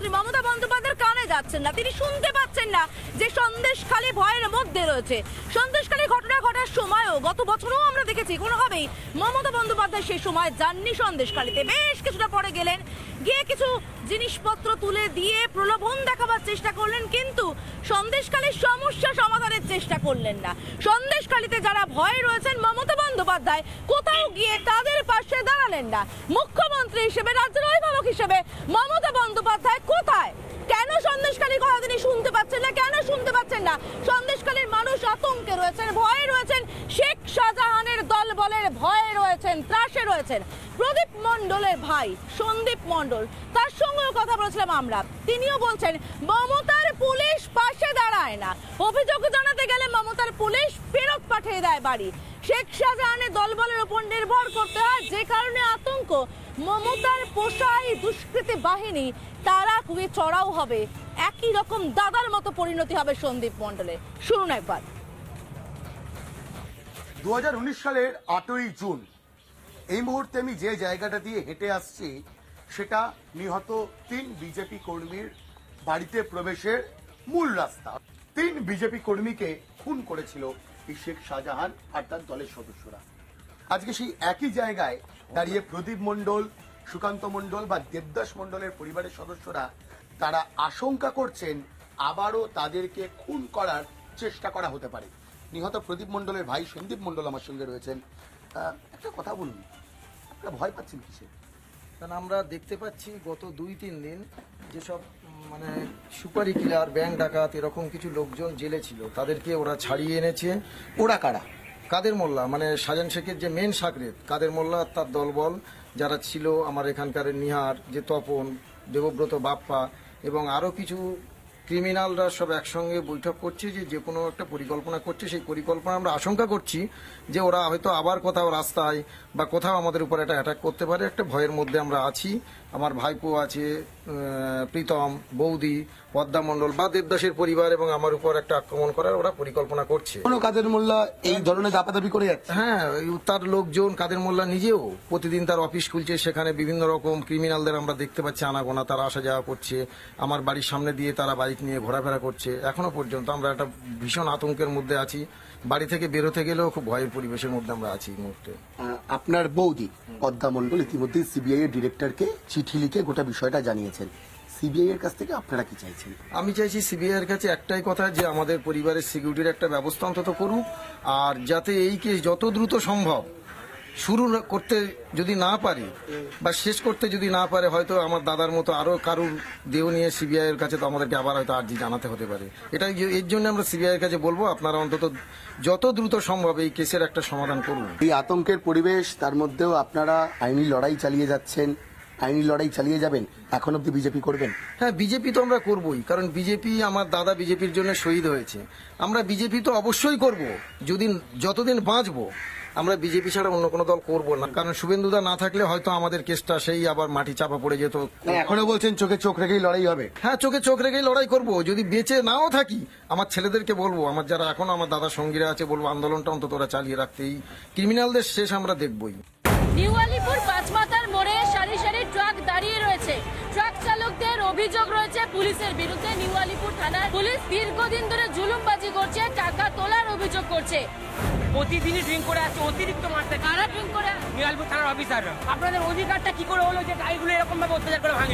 মুখ্যমন্ত্রী মমতা বন্দ্যোপাধ্যায়ের কানে যাচ্ছেন না, তিনি শুনতে পাচ্ছেন না যে সন্দেশখালী ভয়ের মধ্যে রয়েছে। সন্দেশখালী ঘটনা ঘটার সময়ও গত বছরও আমরা দেখেছি কোনোভাবেই মমতা বন্দ্যোপাধ্যায় সেই সময় যাননি সন্দেশখালীতে, বেশ কিছুটা পরে গেলেন, গিয়ে কিছু জিনিসপত্র তুলে দিয়ে প্রলোভন দেখাবার চেষ্টা করলেন, কিন্তু সন্দেশখালীর সমস্যা সমাধানের চেষ্টা করলেন না। সন্দেশখালীতে যারা ভয়ে রয়েছেন মমতা বন্দ্যোপাধ্যায় কোথাও গিয়ে তাদের পাশে দাঁড়ালেন না। মুখ্যমন্ত্রী হিসেবে, রাজ্যের অভিভাবক হিসেবে মমতা বন্দ্যোপাধ্যায় কোথায়? কেন সন্দেশখালীর কথা তিনি শুনতে পাচ্ছেন না? কেন শুনতে পাচ্ছেন না? সন্দেশখালীর মানুষ আতঙ্কে রয়েছেন, ভয়ে রয়েছেন, শেখ শাহজাহানের দলবলের ভয়ে রয়েছেন, ত্রাসে রয়েছেন। প্রদীপ মণ্ডলের ভাই সন্দীপ মণ্ডল, তার সঙ্গেও কথা বলেছিলাম আমরা, তিনিও বলছেন মমতার পুলিশ পাশে দাঁড়ায় না, অভিযোগ জানাতে গেলে মমতার পুলিশ ফেরত পাঠিয়ে দেয় বাড়ি। শেখ শাহজাহানের দলবলের উপর নির্ভর করতে হয়, যে কারণে আতঙ্ক। মমতার পোষাই দুষ্কৃতী বাহিনী, তারা খুবই চড়াও হবে, একই রকম দাদার মতো পরিণতি হবে সন্দীপ মণ্ডলের। শুনুন একবার। 2019 সালের 8ই জুন এই মুহূর্তে আমি যে জায়গাটা দিয়ে হেঁটে আসছি সেটা নিহত 3 বিজেপি কর্মীর বাড়িতে প্রবেশের মূল রাস্তা। 3 বিজেপি কর্মীকে খুন করেছিল এই শেখ শাহজাহান আর তার দলের সদস্যরা। আজকে সেই একই জায়গায় দাঁড়িয়ে প্রদীপ মণ্ডল, সুকান্ত মণ্ডল বা দেবদাস মণ্ডলের পরিবারের সদস্যরা তারা আশঙ্কা করছেন আবারও তাদেরকে খুন করার চেষ্টা করা হতে পারে। নিহত প্রদীপ মণ্ডলের ভাই সন্দীপ মণ্ডল আমার সঙ্গে রয়েছেন। একটা কথা বলুন, আপনারা ভয় পাচ্ছেন কিসে? কারণ আমরা দেখতে পাচ্ছি গত 2-3 দিন যেসব মানে সুপারি কিলার, ব্যাংক ডাকাত এরকম কিছু লোকজন জেলে ছিল, তাদেরকে ওরা ছাড়িয়ে এনেছে। ওরা কারা? কাদের মোল্লা, মানে শাহজাহান শেখের যে মেন সাকরেত কাদের মোল্লা তার দলবল যারা ছিল, আমার এখানকার নিহার, যে তপন, দেবব্রত বাপ্পা এবং আরও কিছু ক্রিমিনালরা সব একসঙ্গে বৈঠক করছে, যে কোনো একটা পরিকল্পনা করছে। সেই পরিকল্পনা আমরা আশঙ্কা করছি যে ওরা হয়তো আবার কোথাও রাস্তায় বা কোথাও আমাদের উপর একটা অ্যাটাক করতে পারে। একটা ভয়ের মধ্যে আমরা আছি। আমার ভাইপো আছে, প্রীতম, বৌদি, পদ্মা মণ্ডল বা দেবদাসের পরিবার এবং আমার উপর একটা আক্রমণ করার ওরা পরিকল্পনা করছে। কাদের মোল্লা এই ধরনের দাপাদাপি করে যাচ্ছে। হ্যাঁ, তার লোকজন, কাদের মোল্লা নিজেও প্রতিদিন তার অফিস খুলছে, সেখানে বিভিন্ন রকম ক্রিমিনালদের আমরা দেখতে পাচ্ছি আনাগোনা, তারা আসা যাওয়া করছে। আমার বাড়ির সামনে দিয়ে তারা বাইক নিয়ে ঘোরাফেরা করছে। এখনো পর্যন্ত আমরা একটা ভীষণ আতঙ্কের মধ্যে আছি। বাড়ি থেকে বেরোতে গেলেও খুব ভয়ের পরিবেশের মধ্যে আমরা আছি এই মুহূর্তে। আপনার বৌদি পদ্মা মণ্ডল ইতিমধ্যে সিবিআই এর ডিরেক্টরকে চিঠি লিখে গোটা বিষয়টা জানিয়েছেন। সিবিআই এর কাছ থেকে আপনারা কি চাইছেন? আমি চাইছি সিবিআই এর কাছে একটাই কথা, যে আমাদের পরিবারের সিকিউরিটির একটা ব্যবস্থা অন্তত করুক, আর যাতে এই কেস যত দ্রুত সম্ভব শুরু করতে যদি না পারি বা শেষ করতে যদি না পারে, হয়তো আমার দাদার মতো আরো কারুর দেহ নিয়ে সিবিআই এর কাছে তো আমাদেরকে আবার হয়তো আর্জি জানাতে হতে পারে। এটাই এর জন্য আমরা সিবিআই এর কাছে বলবো, আপনারা অন্তত যত দ্রুত সম্ভব এই কেসের একটা সমাধান করুন। এই আতঙ্কের পরিবেশ, তার মধ্যেও আপনারা আইনি লড়াই চালিয়ে যাচ্ছেন, আইনি লড়াই চালিয়ে যাবেন, এখন অব্দি বিজেপি করবেন? হ্যাঁ, বিজেপি তো আমরা করবই, কারণ বিজেপি, আমার দাদা বিজেপির জন্য শহীদ হয়েছে। আমরা বিজেপি তো অবশ্যই করব, যতদিন বাঁচবো আমরা বিজেপি ছাড়া অন্য কোনো দল করবো না। কারণ শুভেন্দুদা না থাকলে হয়তো আমাদের কেসটা সেই আবার মাটি চাপা পড়ে যেত। এখনো বলছেন চোখে চোখ রেখেই লড়াই হবে? হ্যাঁ, চোখে চোখ রেখেই লড়াই করব। যদি বেঁচে নাও থাকি, আমার ছেলেদেরকে বলবো, আমার যারা এখনো আমার দাদা সঙ্গীরা আছে, বলবো আন্দোলনটা অন্তত ওরা চালিয়ে রাখতে। এই ক্রিমিনালদের শেষ আমরা দেখবই। নিউ আলিপুর পাঁচমাথার মোড়ে সারি সারি ট্রাক দাঁড়িয়ে রয়েছে। ট্রাক চালকদের অভিযোগ রয়েছে পুলিশের বিরুদ্ধে। নিউ আলিপুর থানার পুলিশ দীর্ঘদিন ধরে জুলুমবাজি করছে, টাকা তোলার অভিযোগ করছে। প্রতিদিনই ড্রিঙ্ক করে আছে, অতিরিক্ত মাত্রায়। কারা ড্রিঙ্ক করে? নিউ আলিপুর থানার অফিসাররা। আপনাদের অধিকারটা কি করে হলো যে গাড়িগুলো এরকম ভাবে অত্যাচার করে ভাঙে?